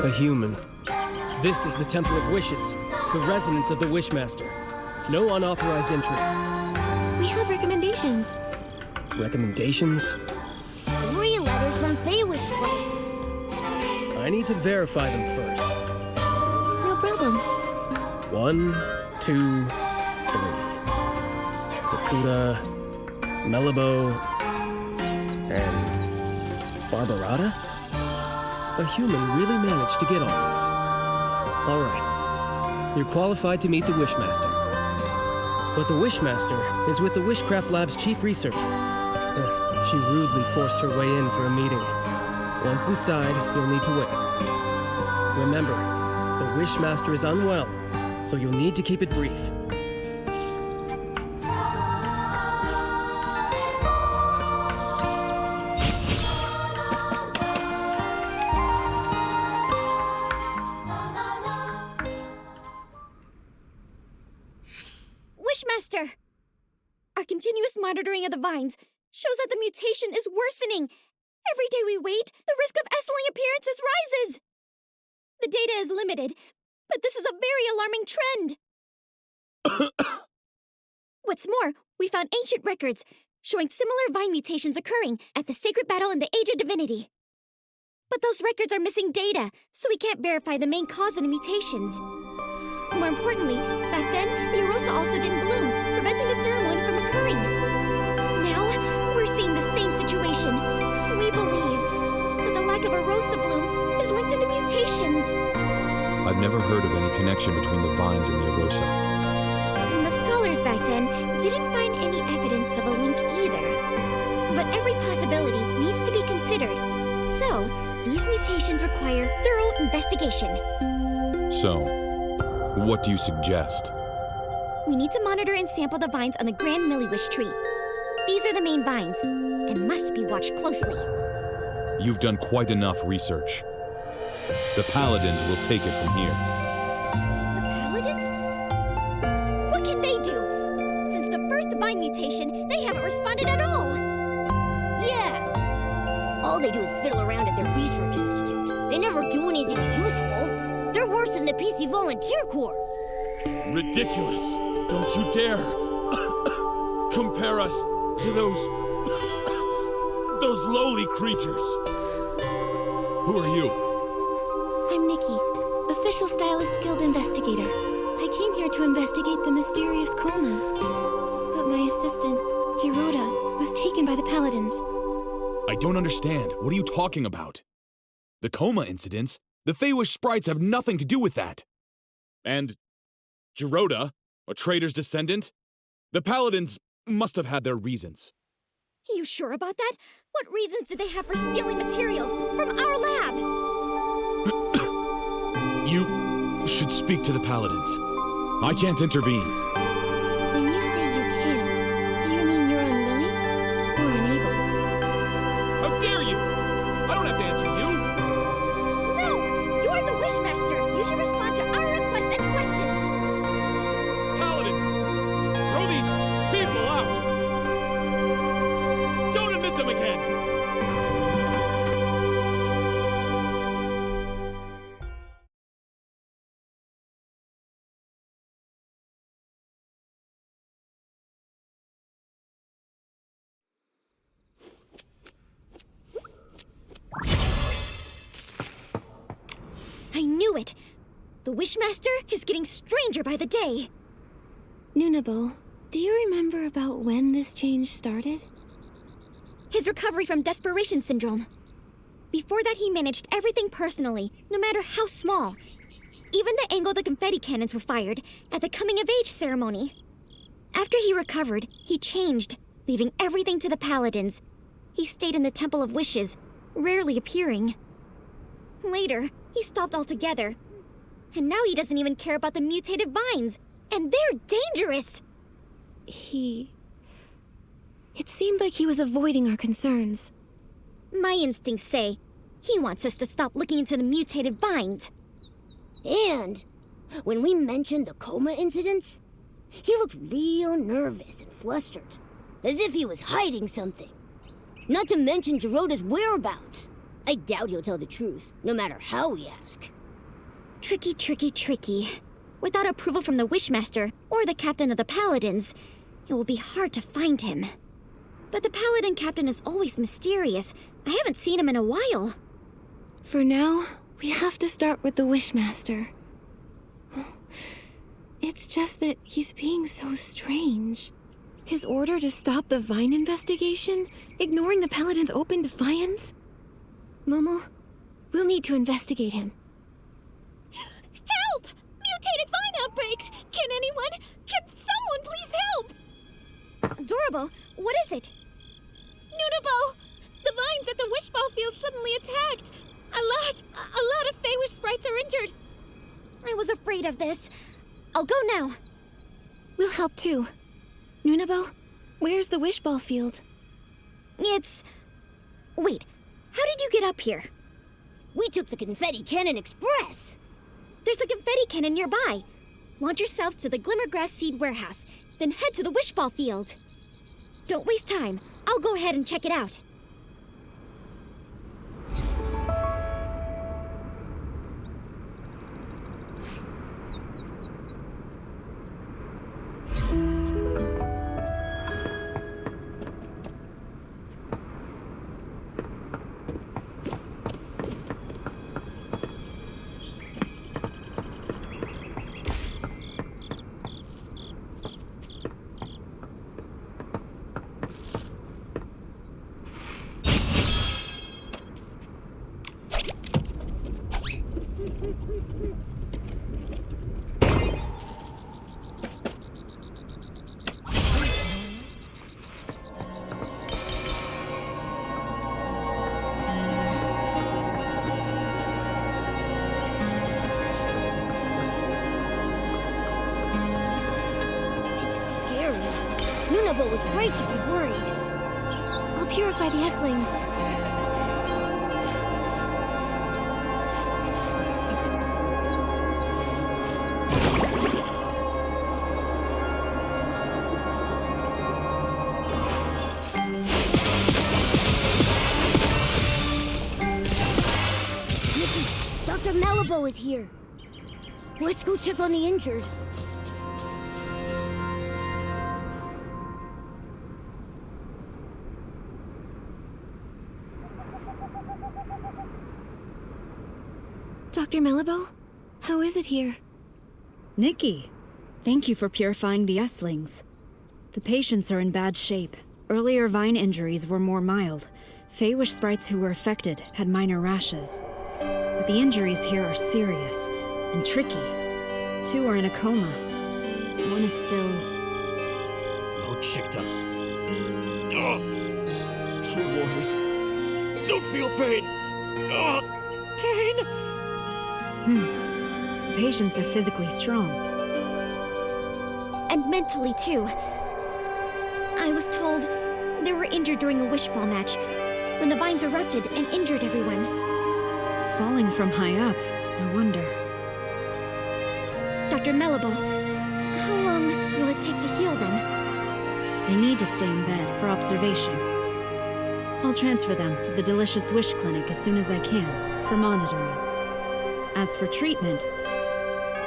A human. This is the Temple of Wishes, the residence of the Wishmaster. No unauthorized entry. We have recommendations. Recommendations? 3 letters from Feywish sprites. I need to verify them first. No problem. 1, 2, 3. Kakuta, Melabo, and Barbarata? A human really managed to get all this. All right. You're qualified to meet the Wishmaster. But the Wishmaster is with the Wishcraft Lab's chief researcher. She rudely forced her way in for a meeting. Once inside, you'll need to wait. Remember, the Wishmaster is unwell, so you'll need to keep it brief. Wishmaster! Our continuous monitoring of the vines shows that the mutation is worsening. Every day we wait, the risk of Essling appearances rises. The data is limited, but this is a very alarming trend. What's more, we found ancient records showing similar vine mutations occurring at the Sacred Battle in the Age of Divinity. But those records are missing data, so we can't verify the main cause of the mutations. More importantly, back then, the Arosa also didn't bloom, preventing the ceremony from occurring. Now, we're seeing the same situation. We believe that the lack of Arosa bloom is linked to the mutations. I've never heard of any connection between the vines and the Arosa. The scholars back then didn't find any evidence of a link either. But every possibility needs to be considered. So, these mutations require thorough investigation. So, what do you suggest? We need to monitor and sample the vines on the Grand Milliwish tree. These are the main vines, and must be watched closely. You've done quite enough research. The Paladins will take it from here. The Paladins? What can they do? Since the first vine mutation, they haven't responded at all. Yeah! All they do is fiddle around at their research institute. They never do anything useful. They're worse than the PC Volunteer Corps. Ridiculous! Don't you dare compare us to those lowly creatures. Who are you? I'm Nikki, Official Stylist Guild Investigator. I came here to investigate the mysterious comas. But my assistant, Giroda, was taken by the Paladins. I don't understand. What are you talking about? The coma incidents? The Feywish sprites have nothing to do with that. And Giroda, a traitor's descendant? The Paladins must have had their reasons. You sure about that? What reasons did they have for stealing materials from our lab? You should speak to the Paladins. I can't intervene. When you say you can't, do you mean you're unwilling or unable? How dare you! I don't have to answer you! No! You're the Wishmaster! You should respond to our requests and questions! Paladins! Throw these people out! Don't admit them again! I knew it! The Wishmaster is getting stranger by the day. Nunable, do you remember about when this change started? His recovery from desperation syndrome. Before that, he managed everything personally, no matter how small. Even the angle the confetti cannons were fired at the coming-of-age ceremony. After he recovered, he changed, leaving everything to the Paladins. He stayed in the Temple of Wishes, rarely appearing. Later, he stopped altogether. And now he doesn't even care about the mutated vines. And they're dangerous! It seemed like he was avoiding our concerns. My instincts say he wants us to stop looking into the mutated vines. And when we mentioned the coma incidents, he looked real nervous and flustered, as if he was hiding something. Not to mention Giroda's whereabouts. I doubt he'll tell the truth, no matter how we ask. Tricky, tricky, tricky. Without approval from the Wishmaster or the captain of the Paladins, it will be hard to find him. But the Paladin captain is always mysterious. I haven't seen him in a while. For now, we have to start with the Wishmaster. It's just that he's being so strange. His order to stop the Vine investigation, ignoring the Paladin's open defiance. Momo, we'll need to investigate him. Help! Mutated Vine outbreak! Can someone please help? Adorable, what is it? Nunabo! The vines at the Wishball Field suddenly attacked! A lot of Feywish sprites are injured! I was afraid of this. I'll go now. We'll help too. Nunabo, where's the Wishball Field? Wait, how did you get up here? We took the Confetti Cannon Express. There's a confetti cannon nearby. Launch yourselves to the Glimmergrass Seed Warehouse, then head to the Wishball Field. Don't waste time. I'll go ahead and check it out. Nunabo was right to be worried. I'll purify the Esslings. Nikki, Dr. Malibu is here. Let's go check on the injured. Dr. Malibu, how is it here? Nikki, thank you for purifying the Esslings. The patients are in bad shape. Earlier Vine injuries were more mild. Feywish sprites who were affected had minor rashes. But the injuries here are serious and tricky. 2 are in a coma. 1 is still... Low-chicked up. True warriors don't feel pain. Pain! The patients are physically strong. And mentally, too. I was told they were injured during a wishball match, when the vines erupted and injured everyone. Falling from high up, no wonder. Dr. Malibu, how long will it take to heal them? They need to stay in bed for observation. I'll transfer them to the Delicious Wish Clinic as soon as I can, for monitoring. As for treatment,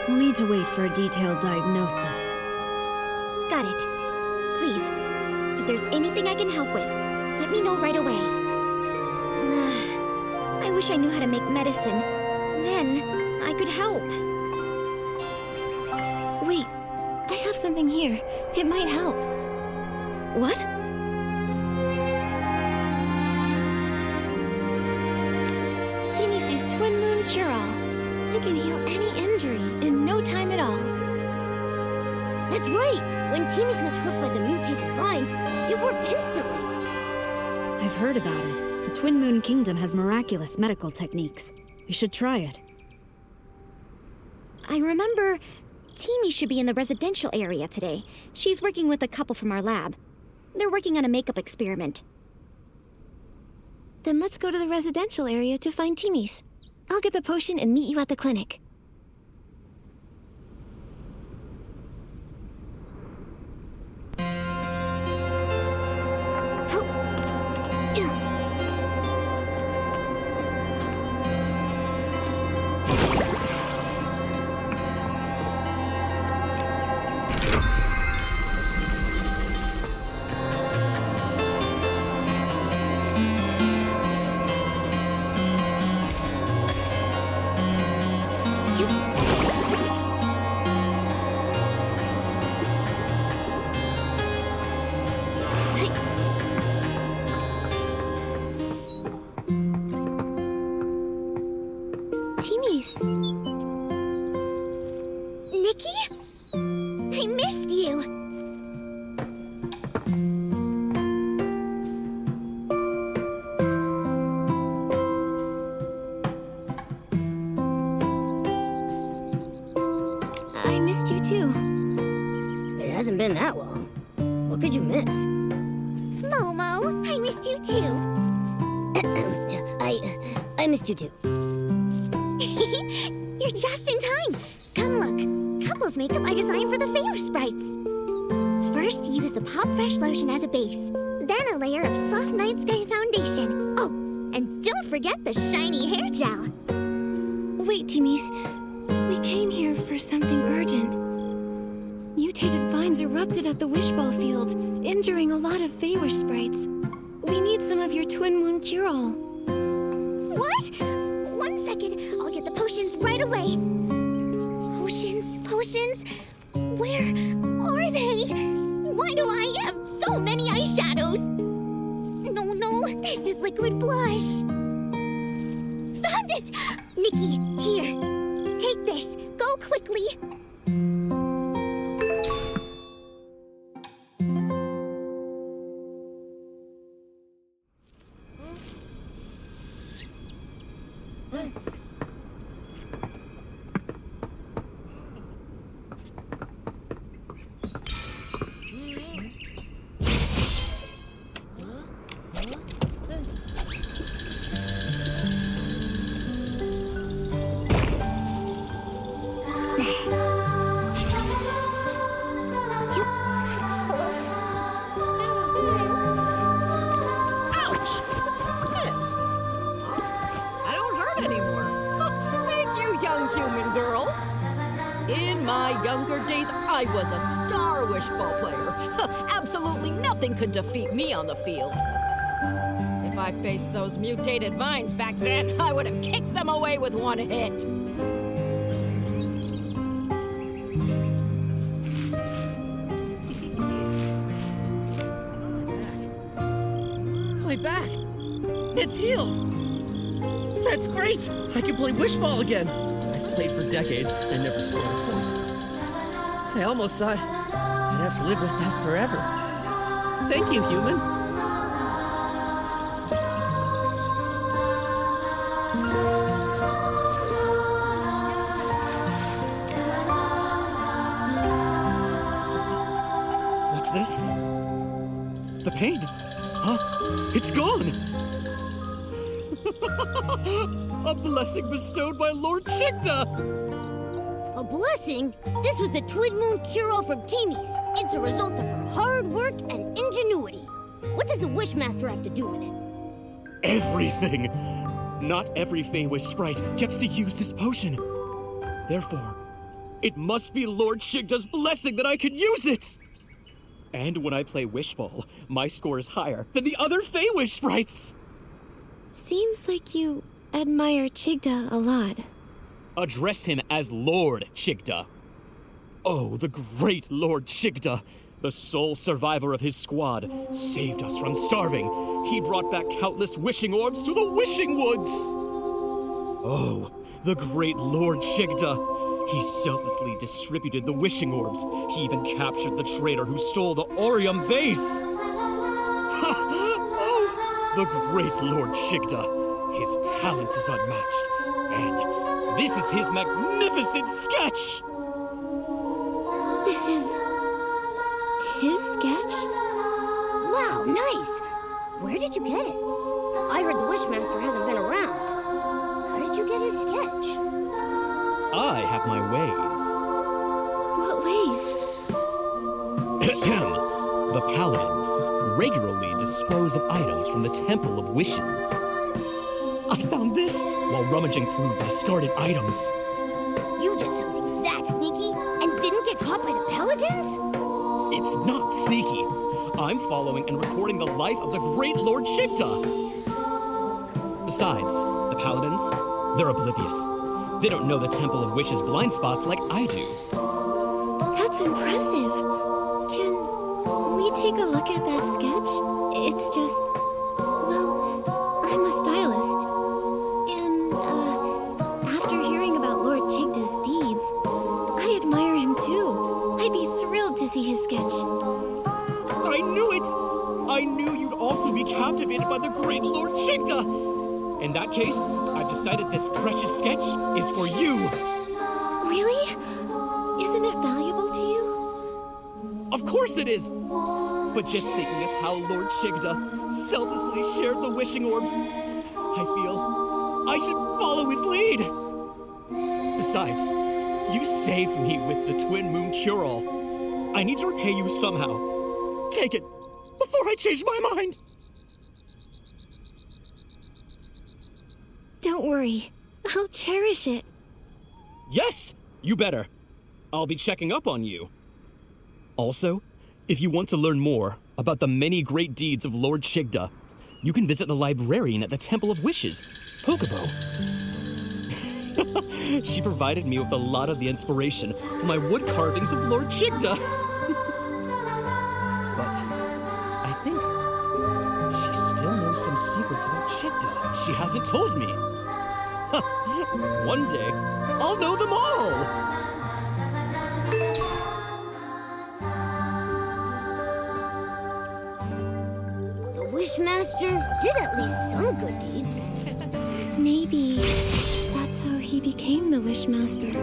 we'll need to wait for a detailed diagnosis. Got it. Please, if there's anything I can help with, let me know right away. I wish I knew how to make medicine. Then, I could help. Wait, I have something here. It might help. What? Timisi's Twin Moon Cure-All. It can heal any injury in no time at all. That's right! When Timus was hurt by the mutated vines, it worked instantly. I've heard about it. The Twin Moon Kingdom has miraculous medical techniques. You should try it. I remember Timmy should be in the residential area today. She's working with a couple from our lab. They're working on a makeup experiment. Then let's go to the residential area to find Timmy's. I'll get the potion and meet you at the clinic. I missed you too. You're just in time. Come look. Couples makeup I designed for the favor sprites. First, use the Pop Fresh lotion as a base. Then a layer of soft night sky foundation. Oh, and don't forget the shiny hair gel. Wait, Timmy's. We came here for something urgent. Mutated vines erupted at the Wishball field, injuring a lot of Feywish sprites. We need some of your Twin Moon cure-all. What? 1 second. I'll get the potions right away. Potions? Where are they? Why do I have so many eyeshadows? No, this is liquid blush. Found it! Nikki, here. Take this. Go quickly. In my younger days, I was a star wishball player. Absolutely nothing could defeat me on the field. If I faced those mutated vines back then, I would have kicked them away with one hit. My back. It's healed. That's great. I can play wishball again. I've played for decades and never scored a point. I almost thought I'd have to live with that forever. Thank you, human. What's this? The pain. Huh? It's gone! A blessing bestowed by Lord Chigda! A blessing? This was the Twin Moon cure-all from Teenies. It's a result of her hard work and ingenuity. What does the Wishmaster have to do with it? Everything! Not every Feywish sprite gets to use this potion. Therefore, it must be Lord Chigda's blessing that I can use it! And when I play Wishball, my score is higher than the other Feywish sprites! Seems like you admire Chigda a lot. Address him as Lord Chigda. Oh, the great Lord Chigda, the sole survivor of his squad, saved us from starving. He brought back countless wishing orbs to the Wishing Woods. Oh, the great Lord Chigda. He selflessly distributed the wishing orbs. He even captured the traitor who stole the Orium vase. Oh, the great Lord Chigda. His talent is unmatched. And this is his magnificent sketch! This is his sketch? Wow, nice! Where did you get it? I heard the Wishmaster hasn't been around. How did you get his sketch? I have my ways. What ways? The Paladins regularly dispose of items from the Temple of Wishes. I found this while rummaging through the discarded items. You did something that sneaky and didn't get caught by the Paladins? It's not sneaky. I'm following and recording the life of the great Lord Chigda. Besides, the Paladins, they're oblivious. They don't know the Temple of Wishes blind spots like I do. That's impressive. Can we take a look at that sketch? It's just, well, I'm a stylist. And, after hearing about Lord Chigda's deeds, I admire him too. I'd be thrilled to see his sketch. I knew it! I knew you'd also be captivated by the great Lord Chigda! In that case, I've decided this precious sketch is for you! Really? Isn't it valuable to you? Of course it is! But just thinking of how Lord Chigda selflessly shared the wishing orbs, I I should follow his lead. Besides, you saved me with the Twin Moon Cure-All. I need to repay you somehow. Take it before I change my mind. Don't worry. I'll cherish it. Yes, you better. I'll be checking up on you. Also, if you want to learn more about the many great deeds of Lord Shigda, you can visit the librarian at the Temple of Wishes, Pokobo. She provided me with a lot of the inspiration for my wood carvings of Lord Shigda. But I think she still knows some secrets about Shigda she hasn't told me. One day, I'll know them all! The Wishmaster did at least some good deeds. Maybe that's how he became the Wishmaster.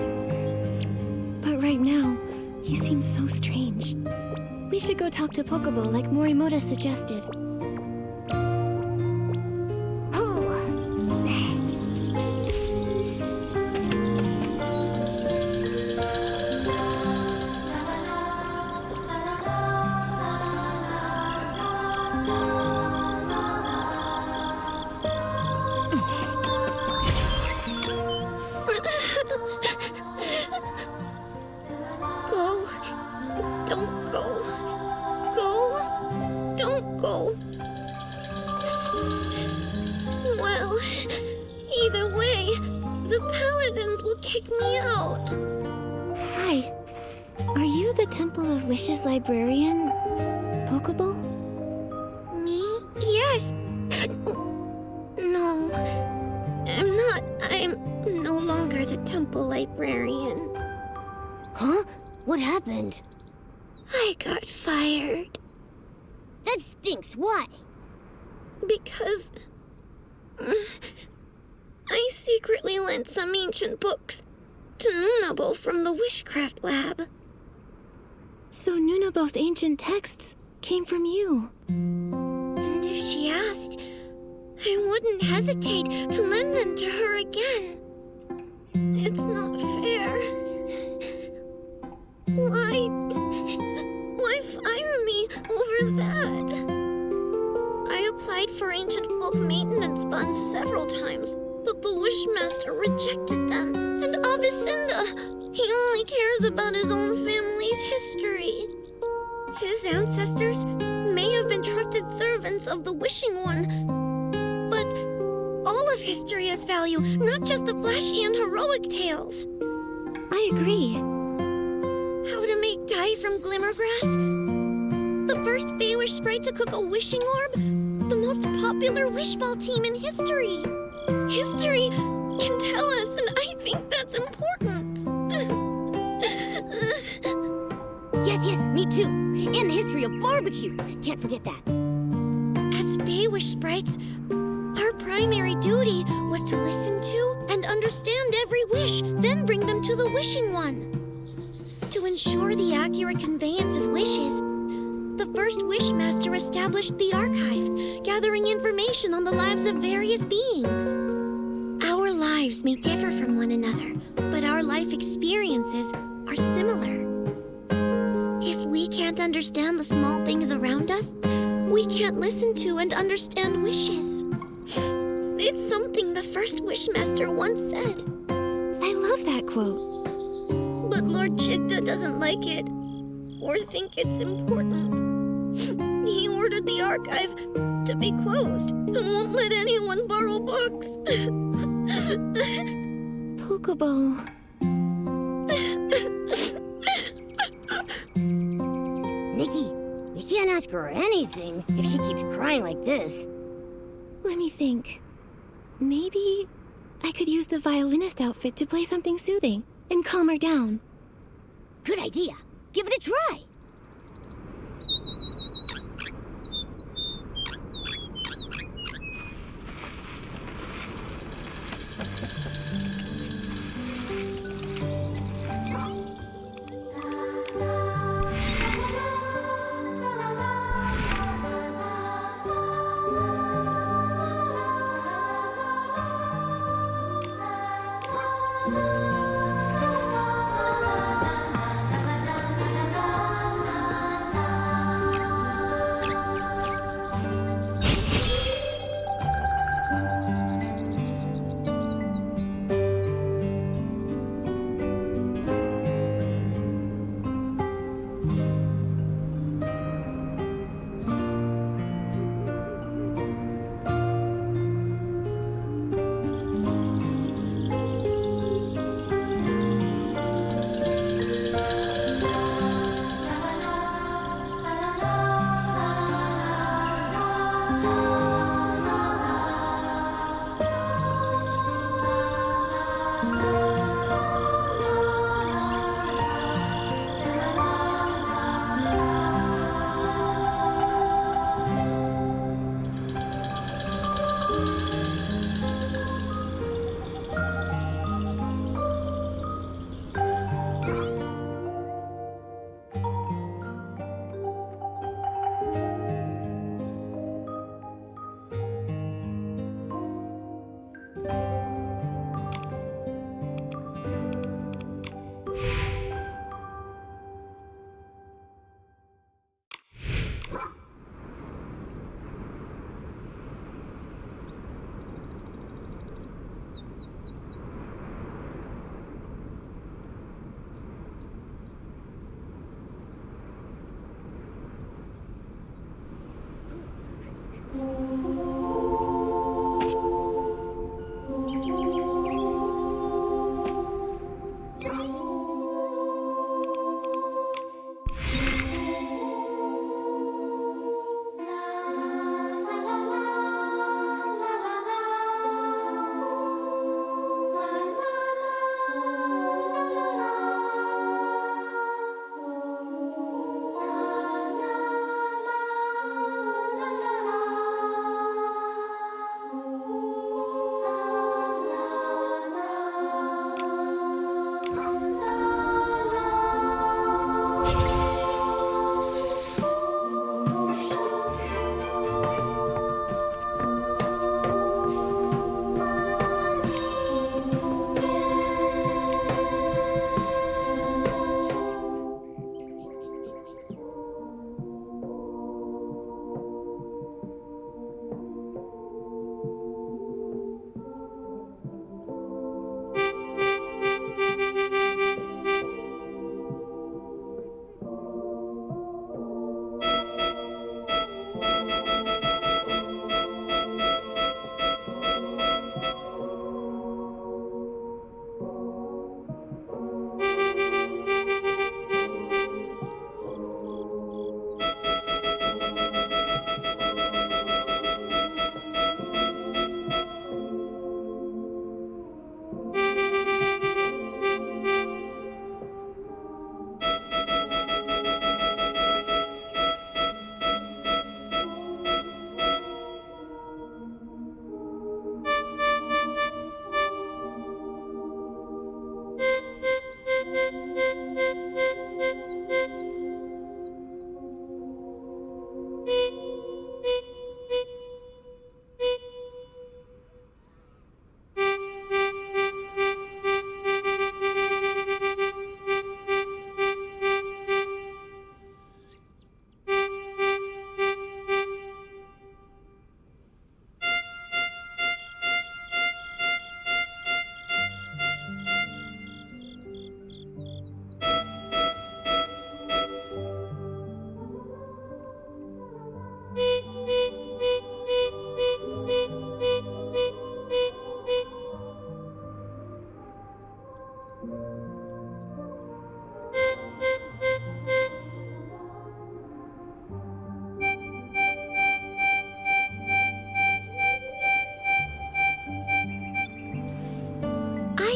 But right now, he seems so strange. We should go talk to Pokobo like Morimoto suggested. Well, either way, the Paladins will kick me out. Hi. Are you the Temple of Wishes librarian, Pokobo? Me? Yes. No, I'm not. I'm no longer the temple librarian. Huh? What happened? I got fired. That stinks. Why? Because I secretly lent some ancient books to Nunabo from the Wishcraft Lab. So Nunabo's ancient texts came from you. And if she asked, I wouldn't hesitate to lend them to her again. It's not fair. Why fire me over that? I applied for ancient book maintenance funds several times, but the Wishmaster rejected them. And Avicenda, he only cares about his own family's history. His ancestors may have been trusted servants of the Wishing One, but all of history has value, not just the flashy and heroic tales. I agree. How to make dye from glimmergrass? The first Feywish sprite to cook a wishing orb? The most popular wishball team in history. History can tell us, and I think that's important. Yes, me too. And the history of barbecue. Can't forget that. As Feywish sprites, our primary duty was to listen to and understand every wish, then bring them to the Wishing One. To ensure the accurate conveyance of wishes, the first Wishmaster established the archive, gathering information on the lives of various beings. Our lives may differ from one another, but our life experiences are similar. If we can't understand the small things around us, we can't listen to and understand wishes. It's something the first Wishmaster once said. I love that quote. But Lord Shigda doesn't like it, or think it's important. He ordered the archive to be closed and won't let anyone borrow books. Pokobo. Nikki, you can't ask her anything if she keeps crying like this. Let me think. Maybe I could use the violinist outfit to play something soothing and calm her down. Good idea. Give it a try.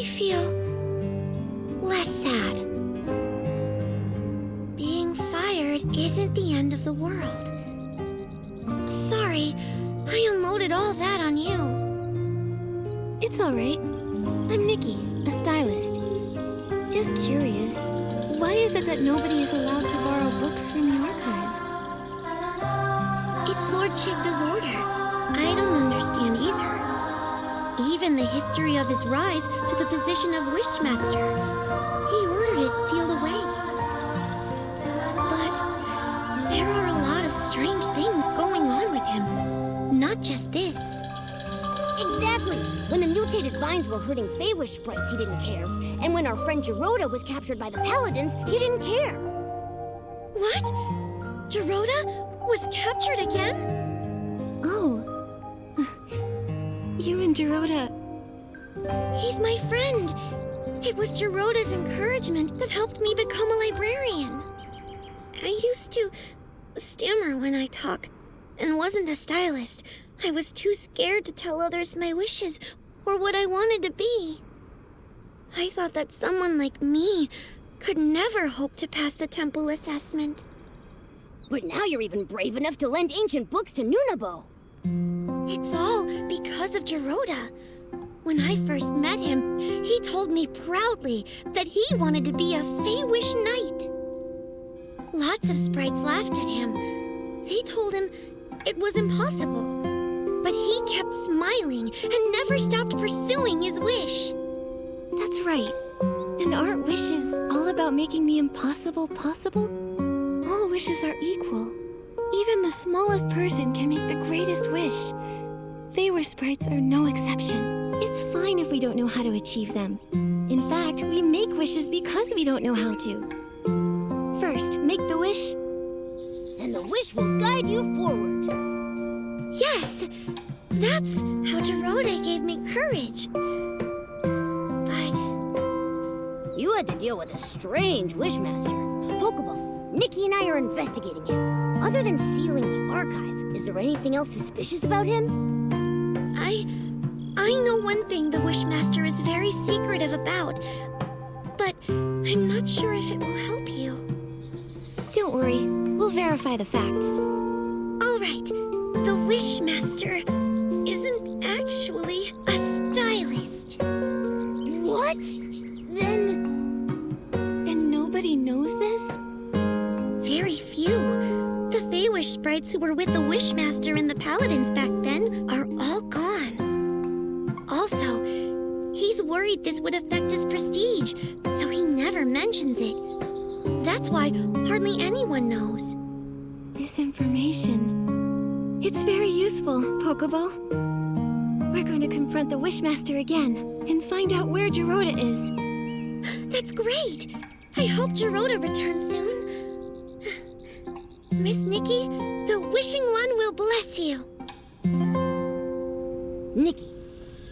I feel less sad. Being fired isn't the end of the world. Sorry, I unloaded all that on you. It's all right. I'm Nikki, a stylist. Just curious, why is it that nobody is allowed to borrow books from the archive? It's Lord Chigda's order. I don't understand either. Even the history of his rise to the position of Wishmaster, he ordered it sealed away. But there are a lot of strange things going on with him. Not just this. Exactly! When the mutated vines were hurting Feywish sprites, he didn't care. And when our friend Geroda was captured by the Paladins, he didn't care. What? Geroda was captured again? Oh. You and Geroda... He's my friend. It was Geroda's encouragement that helped me become a librarian. I used to stammer when I talk and wasn't a stylist. I was too scared to tell others my wishes or what I wanted to be. I thought that someone like me could never hope to pass the temple assessment. But now you're even brave enough to lend ancient books to Nunabo. It's all because of Geroda. When I first met him, he told me proudly that he wanted to be a Feywish knight. Lots of sprites laughed at him. They told him it was impossible. But he kept smiling and never stopped pursuing his wish. That's right. And aren't wishes all about making the impossible possible? All wishes are equal. Even the smallest person can make the greatest wish. Feywish sprites are no exception. It's fine if we don't know how to achieve them. In fact, we make wishes because we don't know how to. First, make the wish. And the wish will guide you forward. Yes! That's how Geroda gave me courage. But... You had to deal with a strange Wishmaster. Pokeball, Nikki and I are investigating him. Other than sealing the archive, is there anything else suspicious about him? I know one thing the Wishmaster is very secretive about, but I'm not sure if it will help you. Don't worry, we'll verify the facts. All right, the Wishmaster isn't actually a stylist. What? Then... And nobody knows this? Very few. The Feywish sprites who were with the Wishmaster and the Paladins back then are all gone. Also, he's worried this would affect his prestige, so he never mentions it. That's why hardly anyone knows. This information... It's very useful, Pokeball. We're going to confront the Wishmaster again and find out where Geroda is. That's great! I hope Geroda returns soon. Miss Nikki, the Wishing One will bless you. Nikki,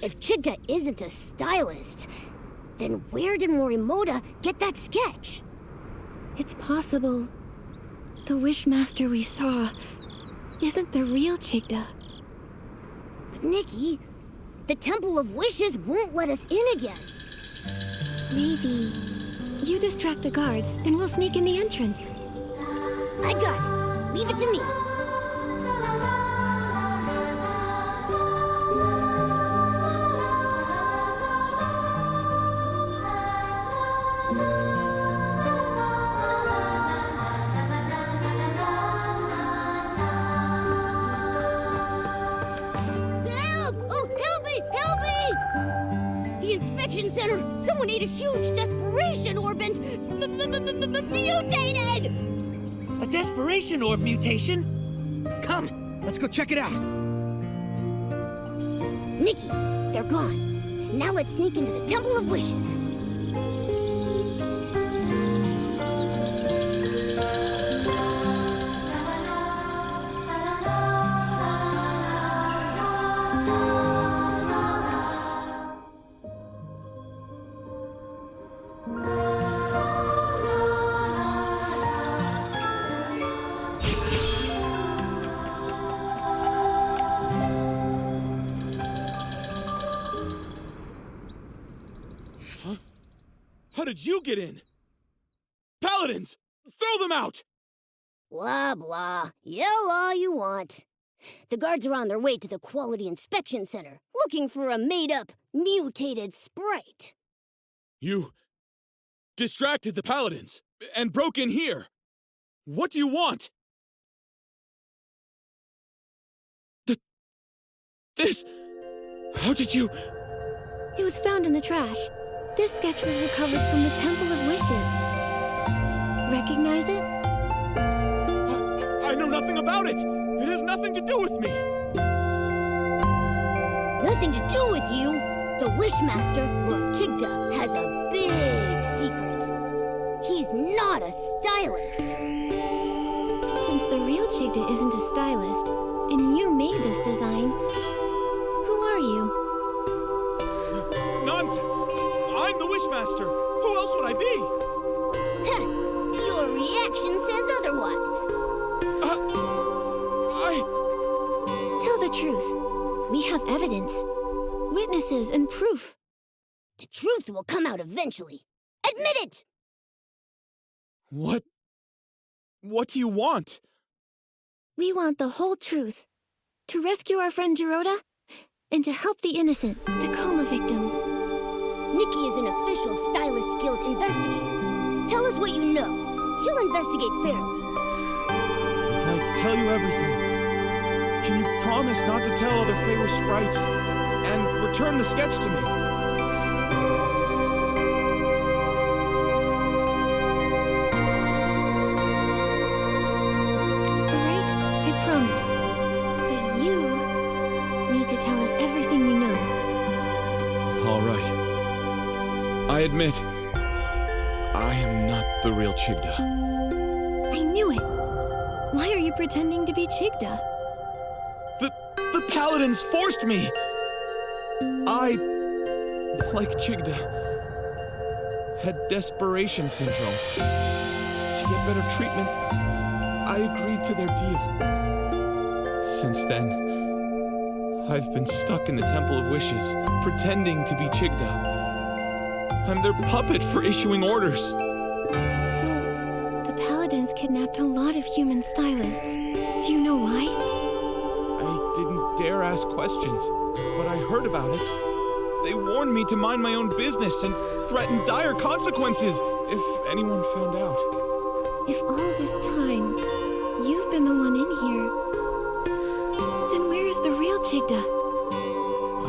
if Chigda isn't a stylist, then where did Morimoto get that sketch? It's possible the Wishmaster we saw isn't the real Chigda. But Nikki, the Temple of Wishes won't let us in again. Maybe you distract the guards and we'll sneak in the entrance. I got it. Leave it to me. Center, someone ate a huge desperation orb and mutated! A desperation orb mutation? Come, let's go check it out. Nikki, they're gone. Now let's sneak into the Temple of Wishes. How did you get in? Paladins! Throw them out! Blah, blah. Yell all you want. The guards are on their way to the Quality Inspection Center, looking for a made-up, mutated sprite. You distracted the Paladins and broke in here. What do you want? This... How did you... It was found in the trash. This sketch was recovered from the Temple of Wishes. Recognize it? I know nothing about it! It has nothing to do with me! Nothing to do with you? The Wishmaster, Lord Chigda, has a big secret. He's not a stylist. Since the real Chigda isn't a stylist, and you made this design, who are you? Nonsense! I'm the Wishmaster! Who else would I be? Heh! Your reaction says otherwise. Tell the truth. We have evidence, witnesses, and proof. The truth will come out eventually. Admit it! What do you want? We want the whole truth. To rescue our friend Giroda, and to help the innocent, the coma victims. Nikki is an official Stylist Guild investigator. Tell us what you know. She'll investigate fairly. If I tell you everything, can you promise not to tell other Feywish sprites and return the sketch to me? I admit, I am not the real Chigda. I knew it! Why are you pretending to be Chigda? The Paladins forced me! I, like Chigda, had desperation syndrome. To get better treatment, I agreed to their deal. Since then, I've been stuck in the Temple of Wishes, pretending to be Chigda. I'm their puppet for issuing orders. So, the Paladins kidnapped a lot of human stylists. Do you know why? I didn't dare ask questions, but I heard about it. They warned me to mind my own business and threatened dire consequences if anyone found out. If all this time, you've been the one in here, then where is the real Chigda?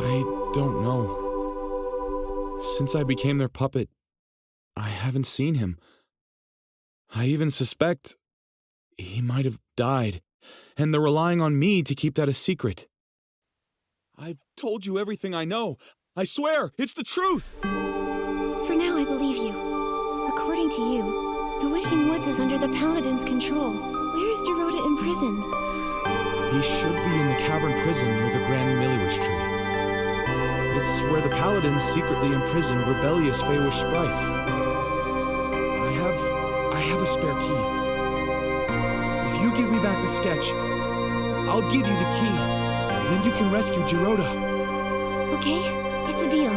I don't know. Since I became their puppet, I haven't seen him. I even suspect he might have died, and they're relying on me to keep that a secret. I've told you everything I know. I swear, it's the truth! For now, I believe you. According to you, the Wishing Woods is under the Paladins' control. Where is Giroda imprisoned? He should be in the cavern prison near the Grand Milliwish Tree. It's where the Paladins secretly imprison rebellious Feywish sprites. I have a spare key. If you give me back the sketch, I'll give you the key. Then you can rescue Giroda. Okay, it's a deal.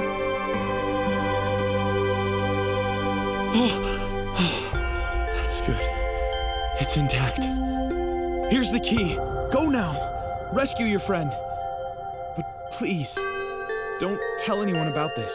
That's good. It's intact. Here's the key. Go now. Rescue your friend. But please, don't tell anyone about this.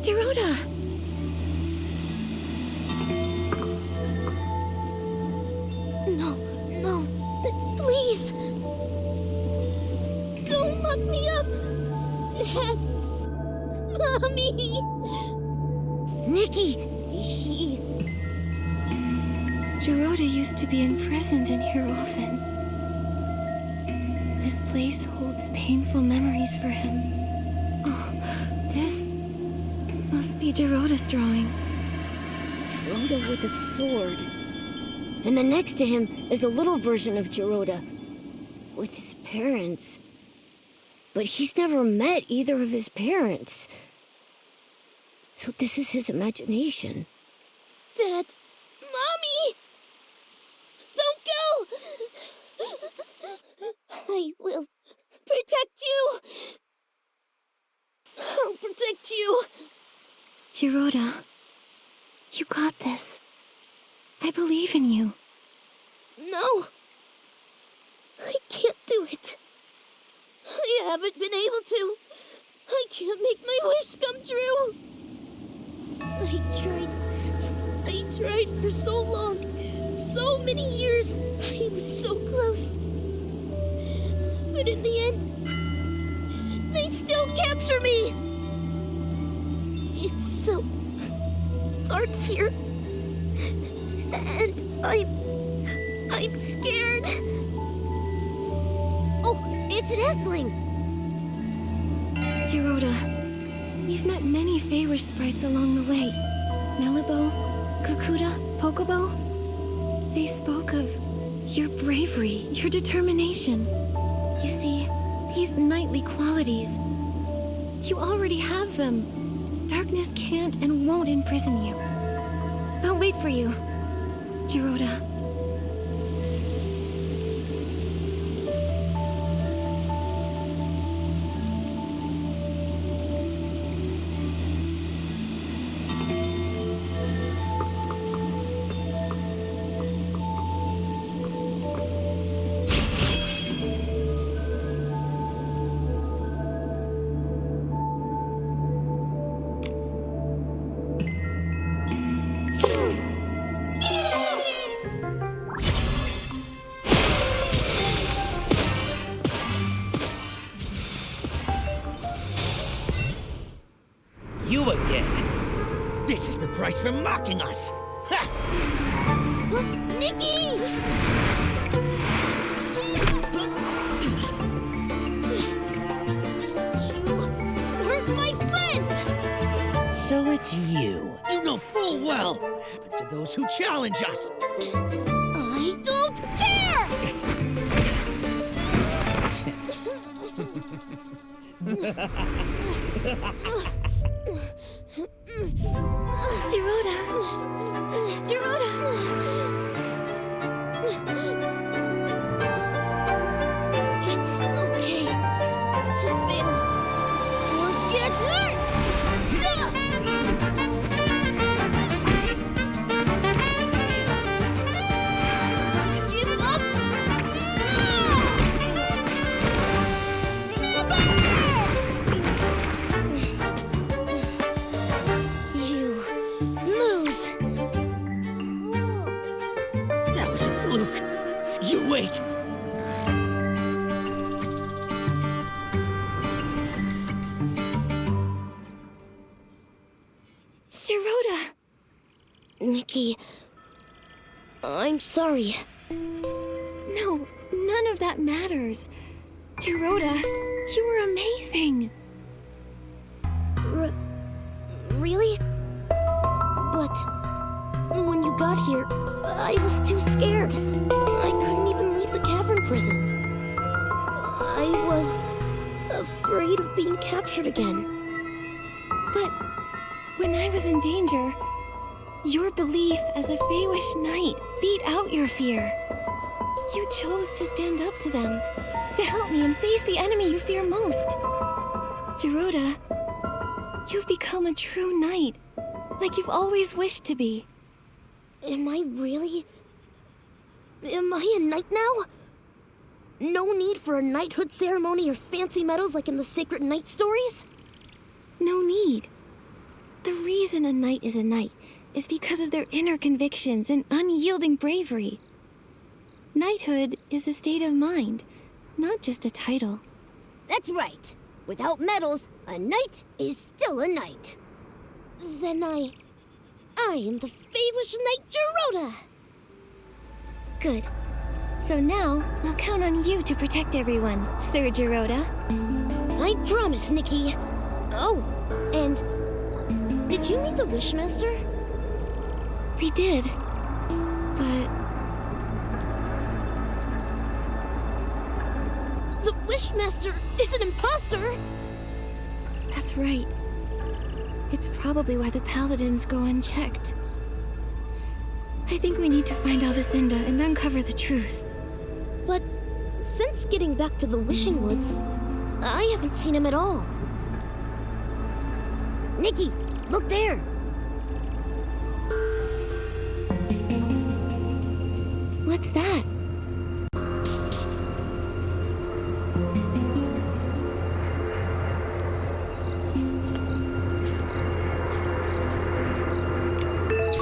Dorota! No, please. Don't lock me up. Dad. Mommy. Nikki, he... Dorota used to be imprisoned in here often. This place holds painful memories for him. Oh, this must be Dorota's drawing. Jirota with a sword. And then next to him is a little version of Jirota with his parents. But he's never met either of his parents. So this is his imagination. Dad! Mommy! Don't go! I will protect you! I'll protect you! Dorota, you got this. I believe in you. No! I can't do it. I haven't been able to. I can't make my wish come true. I tried for so long. So many years. I was so close. But in the end, they still capture me. It's so dark here. And I'm scared. Oh, it's an Essling. Dorota, we've met many Feywish sprites along the way. Melibo, Kukuda, Pokobo. They spoke of your bravery, your determination. You see, these knightly qualities, you already have them. Darkness can't and won't imprison you. I'll wait for you, Dorota. You again. This is the price for mocking us. Ha! Nikki! You hurt my friends! So it's you. You know full well what happens to those who challenge us. I don't care! Dorota! Dorota! It's okay to fail or get hurt! Give up! You lose. That was a fluke. You wait. Dorota! Nikki, I'm sorry. No, none of that matters. Gerota, you were amazing. Really? But when you got here, I was too scared. I couldn't even leave the cavern prison. I was afraid of being captured again. But when I was in danger, your belief as a Feywish knight beat out your fear. You chose to stand up to them, to help me and face the enemy you fear most. Gerota, you've become a true knight, like you've always wished to be. Am I really? Am I a knight now? No need for a knighthood ceremony or fancy medals like in the sacred knight stories? No need. The reason a knight is because of their inner convictions and unyielding bravery. Knighthood is a state of mind, not just a title. That's right. Without medals, a knight is still a knight. Then I am the Feywish Knight Gerota! Good. So now, we'll count on you to protect everyone, Sir Gerota. I promise, Nikki. Oh, and did you meet the Wishmaster? We did. But the Wishmaster is an imposter! that's right. It's probably why the paladins go unchecked. I think we need to find Alvacinda and uncover the truth. But since getting back to the Wishing Woods, I haven't seen him at all. Nikki, look there! What's that?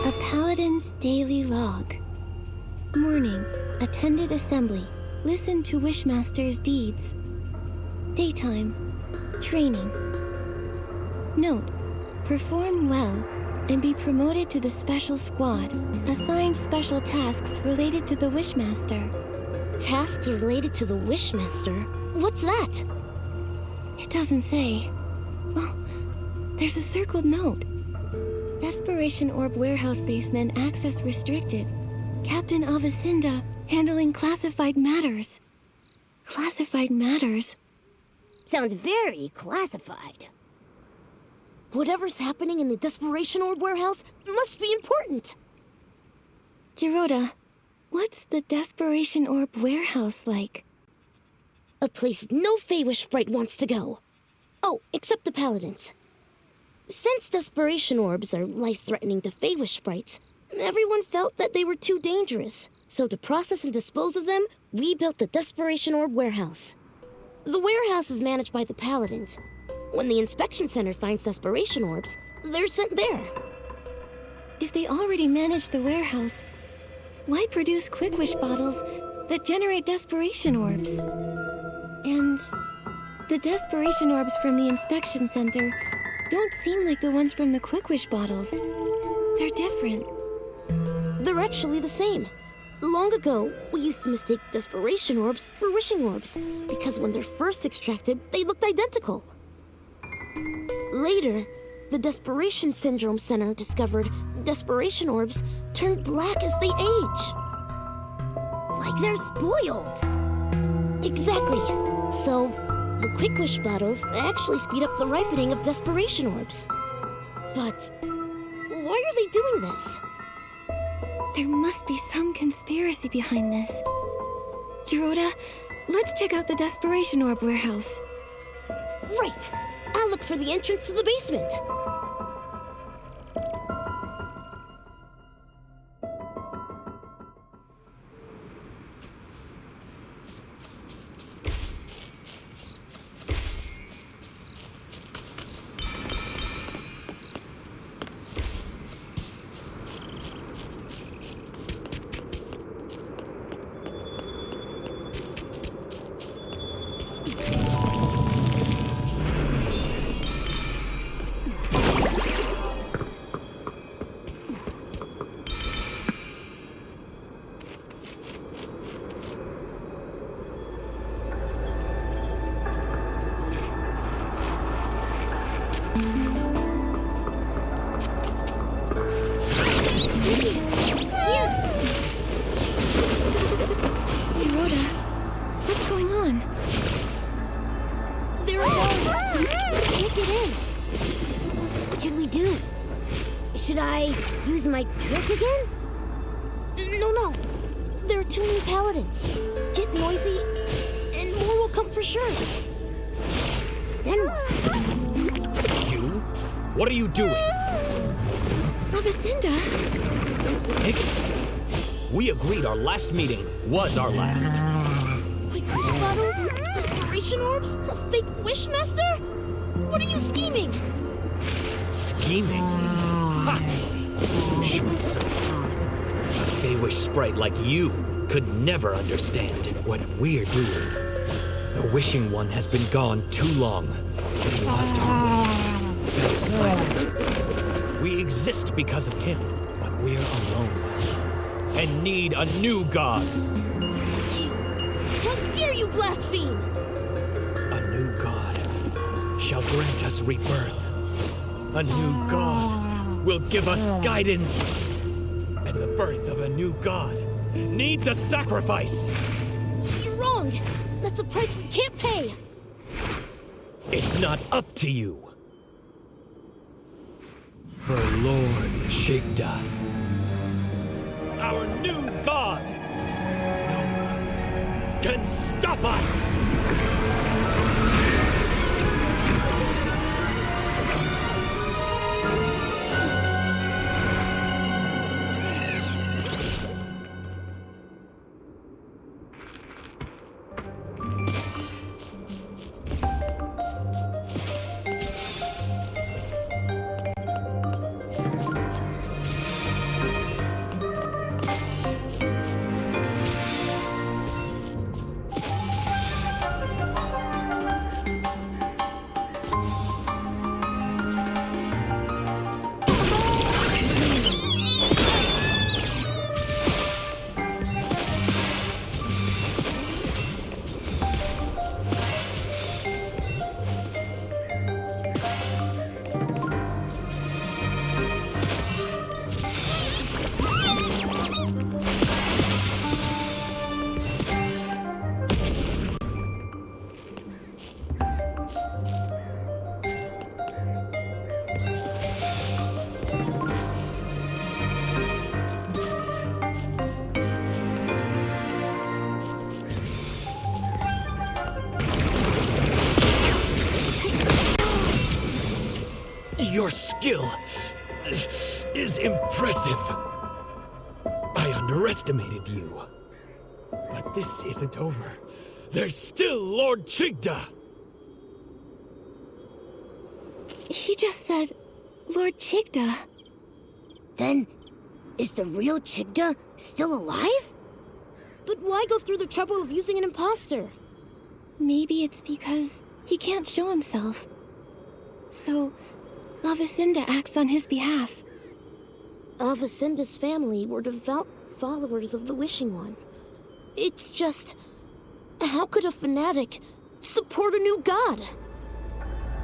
A Paladin's Daily Log. Morning, attended assembly, listened to Wishmaster's deeds. Daytime, training. Note, perform well and be promoted to the special squad, assigned special tasks related to the Wishmaster. Tasks related to the Wishmaster? What's that? It doesn't say. Oh, there's a circled note. Desperation Orb Warehouse Basement access restricted. Captain Alvacinda handling classified matters. Classified matters? Sounds very classified. Whatever's happening in the Desperation Orb Warehouse must be important. Gerota, what's the Desperation Orb Warehouse like? A place no Feywish sprite wants to go. Oh, except the Paladins. Since Desperation Orbs are life-threatening to Feywish sprites, everyone felt that they were too dangerous. So to process and dispose of them, we built the Desperation Orb Warehouse. The warehouse is managed by the Paladins. When the inspection center finds Desperation Orbs, they're sent there. If they already manage the warehouse, why produce Quick Wish bottles that generate Desperation Orbs? And the Desperation Orbs from the inspection center don't seem like the ones from the Quick Wish bottles. They're different. They're actually the same. Long ago, we used to mistake Desperation Orbs for Wishing Orbs, because when they're first extracted, they looked identical. Later, the Desperation Syndrome Center discovered Desperation Orbs turn black as they age. Like they're spoiled. Exactly. So, the Quick Wish bottles actually speed up the ripening of Desperation Orbs. But why are they doing this? There must be some conspiracy behind this. Gerota, let's check out the Desperation Orb Warehouse. Right! I'll look for the entrance to the basement. What should we do? Should I use my trick again? No. There are too many paladins. Get noisy, and more will come for sure. Then what? You? What are you doing? Lavacinda? Nikki, we agreed our last meeting was our last. Quick wish bottles? Desperation orbs? A fake wishmaster? What are you scheming? Scheming? Ha! So short-sighted. A Feywish sprite like you could never understand what we're doing. The Wishing One has been gone too long. We lost our way, fell silent. We exist because of him, but we're alone and need a new god. How dare you blaspheme! A new god shall grant us rebirth. A new god will give us guidance. And the birth of a new god needs a sacrifice. You're wrong! That's a price we can't pay! It's not up to you. For Lord Shigda, Our new god! no one can stop us! Your skill is impressive. I underestimated you. But this isn't over. There's still Lord Chigda. He just said, Lord Chigda. Then, is the real Chigda still alive? But why go through the trouble of using an imposter? Maybe it's because he can't show himself. So, Lavacinda acts on his behalf. Avacinda's family were devout followers of the Wishing One. It's just... how could a fanatic support a new god?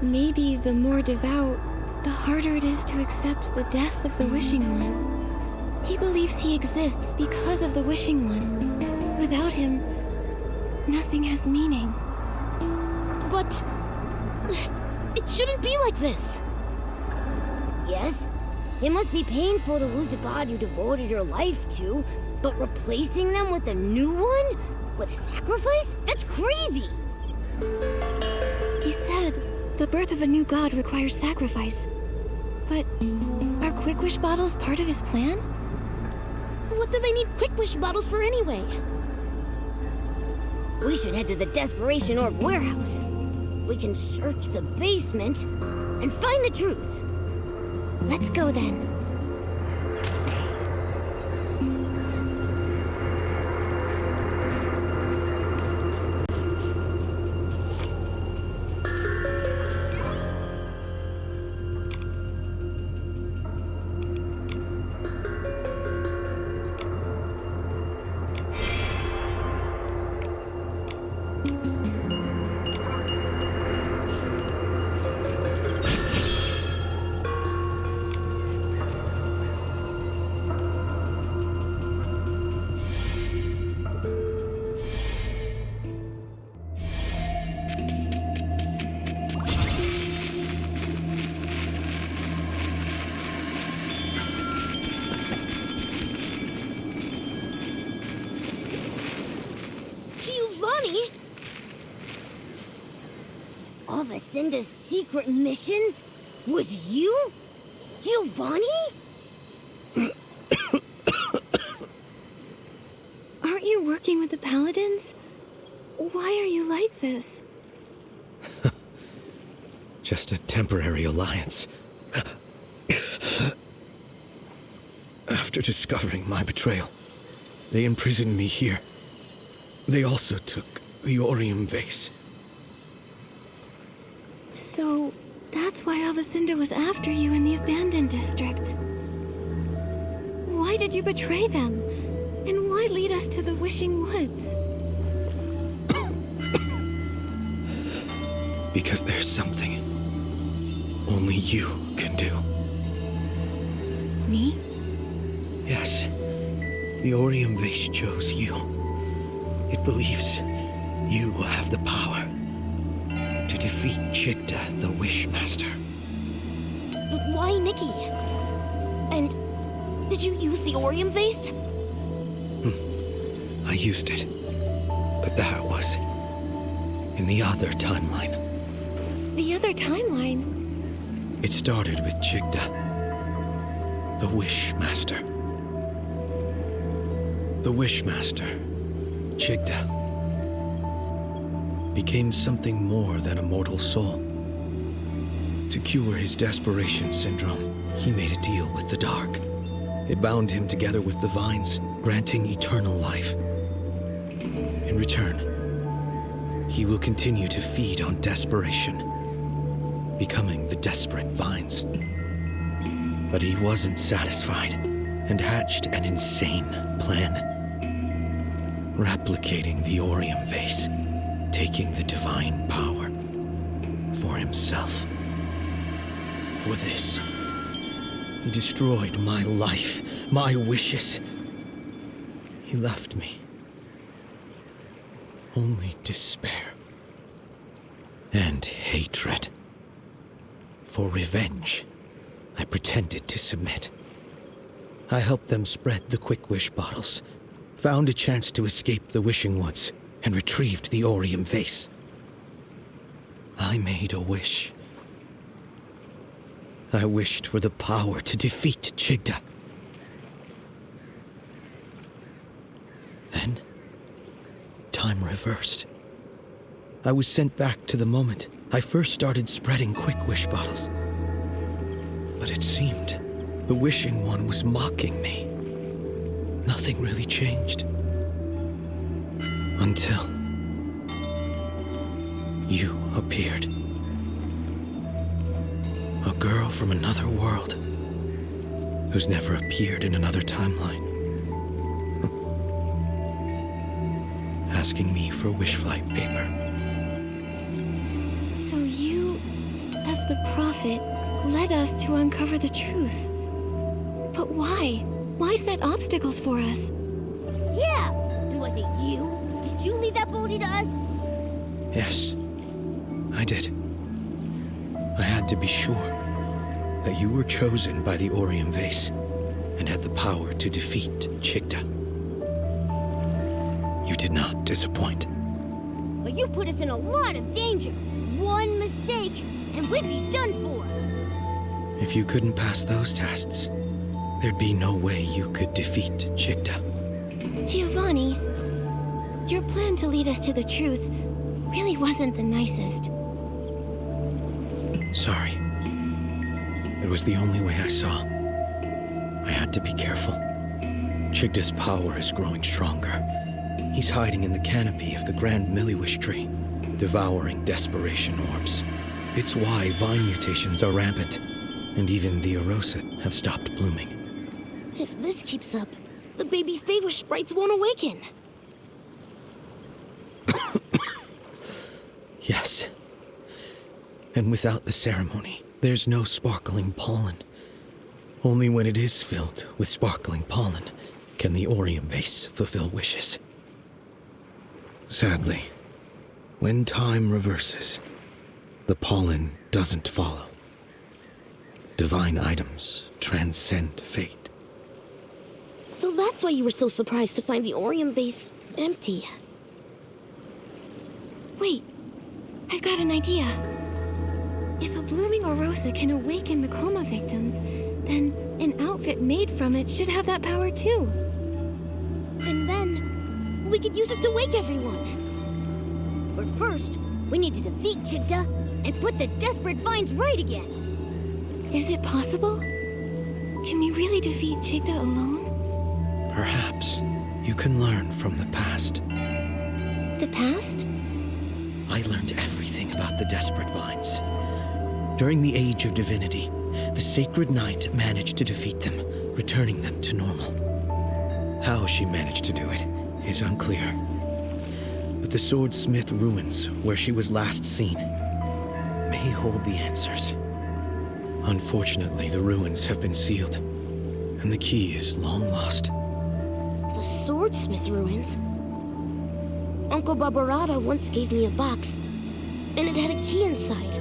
Maybe the more devout, the harder it is to accept the death of the Wishing One. He believes he exists because of the Wishing One. Without him, nothing has meaning. But... it shouldn't be like this. Yes, it must be painful to lose a god you devoted your life to, but replacing them with a new one? With sacrifice? That's crazy! He said the birth of a new god requires sacrifice. But are Quick Wish bottles part of his plan? What do they need Quick Wish bottles for anyway? We should head to the Desperation Orb warehouse. We can search the basement and find the truth. Let's go then. Avacenda's secret mission was you? Giovanni? Aren't you working with the Paladins? Why are you like this? Just a temporary alliance. After discovering my betrayal, they imprisoned me here. They also took the Orium vase. So, that's why Avacenda was after you in the abandoned district. Why did you betray them? And why lead us to the Wishing Woods? Because there's something only you can do. Me? Yes. The Orium vase chose you. It believes you will have the power to defeat Chigda, the Wishmaster. But why Nikki? And did you use the Orium vase? I used it. But that was in the other timeline. The other timeline? It started with Chigda, the Wishmaster. The Wishmaster, Chigda, became something more than a mortal soul. To cure his desperation syndrome, he made a deal with the Dark. It bound him together with the vines, granting eternal life. In return, he will continue to feed on desperation, becoming the desperate vines. But he wasn't satisfied and hatched an insane plan. Replicating the Orium vase, taking the divine power for himself. For this, he destroyed my life, my wishes. He left me only despair and hatred. For revenge, I pretended to submit. I helped them spread the Quick Wish bottles, found a chance to escape the Wishing Woods, and retrieved the Orium vase. I made a wish. I wished for the power to defeat Chigda. Then, time reversed. I was sent back to the moment I first started spreading Quick Wish bottles. But it seemed the Wishing One was mocking me. Nothing really changed. Until you appeared. A girl from another world who's never appeared in another timeline. Asking me for wish flight paper. So you, as the prophet, led us to uncover the truth. But why? Why set obstacles for us? Yeah! And was it you? Did you lead that bully to us? Yes, I did. I had to be sure that you were chosen by the Orium vase and had the power to defeat Chigda. You did not disappoint. But you put us in a lot of danger. One mistake, and we'd be done for. If you couldn't pass those tests, there'd be no way you could defeat Chigda. Giovanni, your plan to lead us to the truth really wasn't the nicest. Sorry. It was the only way I saw. I had to be careful. Chigda's power is growing stronger. He's hiding in the canopy of the Grand Milliwish tree, devouring desperation orbs. It's why vine mutations are rampant, and even the Erosit have stopped blooming. If this keeps up, the baby Feywish sprites won't awaken. Yes. And without the ceremony, there's no sparkling pollen. Only when it is filled with sparkling pollen can the Orium vase fulfill wishes. Sadly, when time reverses, the pollen doesn't follow. Divine items transcend fate. So that's why you were so surprised to find the Orium vase empty. Wait, I've got an idea. If a blooming Orosa can awaken the coma victims, then an outfit made from it should have that power too. And then we could use it to wake everyone. But first, we need to defeat Chigda and put the desperate vines right again. Is it possible? Can we really defeat Chigda alone? Perhaps you can learn from the past. The past? I learned everything about the desperate vines. During the Age of Divinity, the Sacred Knight managed to defeat them, returning them to normal. How she managed to do it is unclear. But the Swordsmith ruins, where she was last seen, may hold the answers. Unfortunately, the ruins have been sealed, and the key is long lost. The Swordsmith ruins? Uncle Barbarata once gave me a box, and it had a key inside.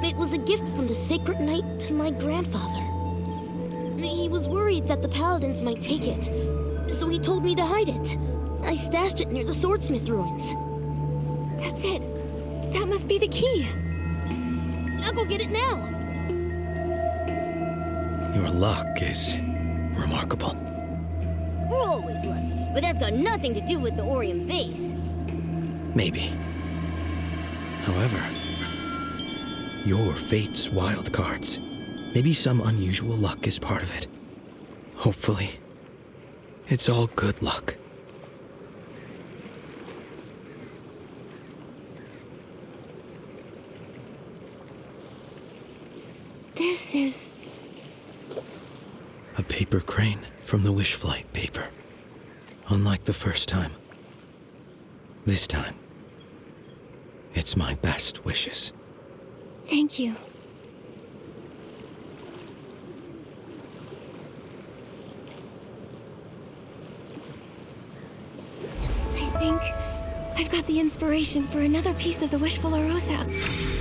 It was a gift from the Sacred Knight to my grandfather. He was worried that the paladins might take it, so he told me to hide it. I stashed it near the Swordsmith ruins. That's it. That must be the key. I'll go get it now. Your luck is remarkable. We're always lucky, but that's got nothing to do with the Orium vase. Maybe. However, your fate's wild cards. Maybe some unusual luck is part of it. Hopefully, it's all good luck. This is... a paper crane from the Wish Flight paper. Unlike the first time, this time, it's my best wishes. Thank you. I think I've got the inspiration for another piece of the Wishful Orosa.